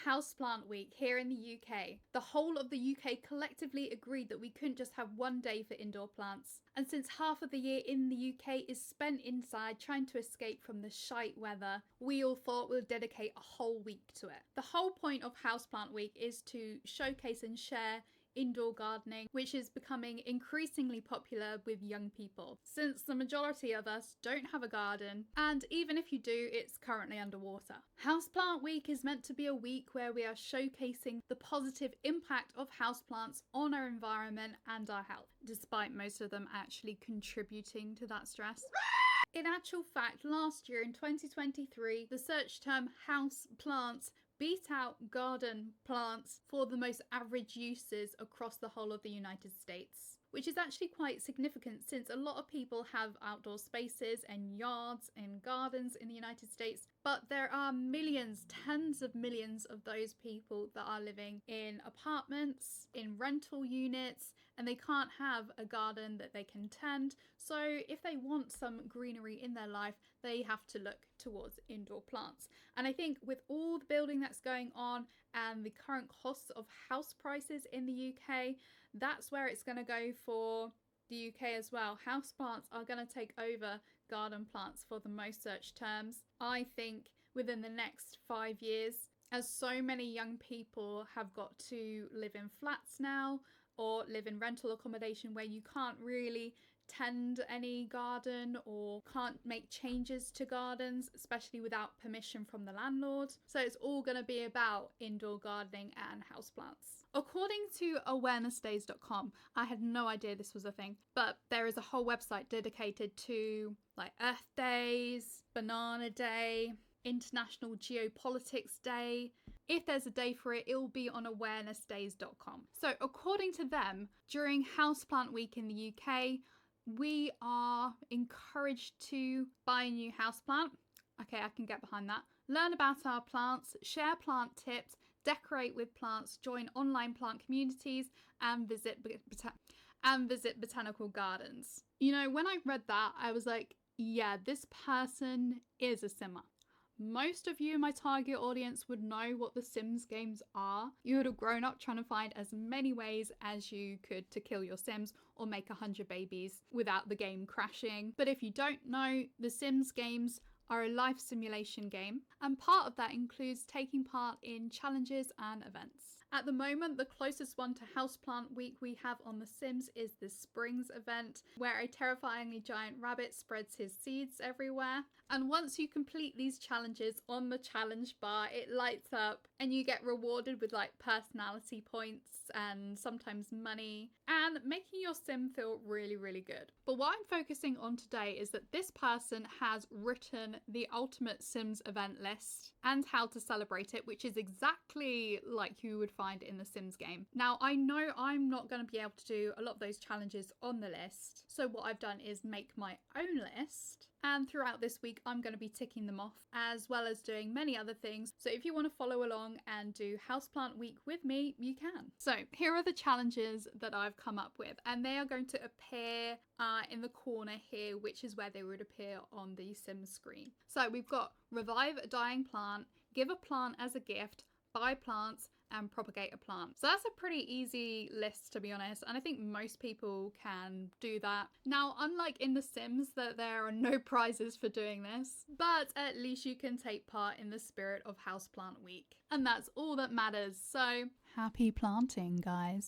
Houseplant Week here in the UK, the whole of the UK collectively agreed that we couldn't just have one day for indoor plants. And since half of the year in the UK is spent inside trying to escape from the shite weather, we all thought we'll dedicate a whole week to it. The whole point of Houseplant Week is to showcase and share indoor gardening, which is becoming increasingly popular with young people, since the majority of us don't have a garden, and even if you do, it's currently underwater. Houseplant Week is meant to be a week where we are showcasing the positive impact of houseplants on our environment and our health, despite most of them actually contributing to that stress. In actual fact, last year in 2023, the search term house plants beat out garden plants for the most average uses across the whole of the United States, which is actually quite significant since a lot of people have outdoor spaces and yards and gardens in the United States, but there are millions, tens of millions of those people that are living in apartments, in rental units, and they can't have a garden that they can tend. So if they want some greenery in their life, they have to look towards indoor plants. And I think with all the building that's going on and the current costs of house prices in the UK, that's where it's going to go for the UK as well. Houseplants are going to take over garden plants for the most searched terms. I think within the next 5 years, as so many young people have got to live in flats now or live in rental accommodation where you can't really tend any garden or can't make changes to gardens, especially without permission from the landlord. So it's all going to be about indoor gardening and houseplants. According to awarenessdays.com, I had no idea this was a thing, but there is a whole website dedicated to like Earth Days, Banana Day, International Geopolitics Day. If there's a day for it, it'll be on awarenessdays.com. So according to them, during Houseplant Week in the UK, we are encouraged to buy a new houseplant. Okay, I can get behind that. Learn about our plants, share plant tips, decorate with plants, join online plant communities, and visit botanical gardens. You know, when I read that, I was like, yeah, this person is a simmer. Most of you, my target audience, would know what the Sims games are. You would have grown up trying to find as many ways as you could to kill your Sims or make 100 babies without the game crashing. But if you don't know, the Sims games are a life simulation game, and part of that includes taking part in challenges and events. At the moment, the closest one to Houseplant Week we have on The Sims is the Springs event, where a terrifyingly giant rabbit spreads his seeds everywhere. And once you complete these challenges on the challenge bar, it lights up and you get rewarded with like personality points and sometimes money, and making your sim feel really, really good. But what I'm focusing on today is that this person has written the ultimate Sims event list and how to celebrate it, which is exactly like you would find in the Sims game. Now, I know I'm not going to be able to do a lot of those challenges on the list, so what I've done is make my own list, and throughout this week I'm going to be ticking them off, as well as doing many other things. So if you want to follow along and do Houseplant Week with me, you can. So here are the challenges that I've come up with, and they are going to appear in the corner here, which is where they would appear on the Sims screen. So we've got revive a dying plant, give a plant as a gift, buy plants, and propagate a plant. So that's a pretty easy list, to be honest, and I think most people can do that. Now, unlike in The Sims, that there are no prizes for doing this, but at least you can take part in the spirit of Houseplant Week. And that's all that matters. So happy planting, guys.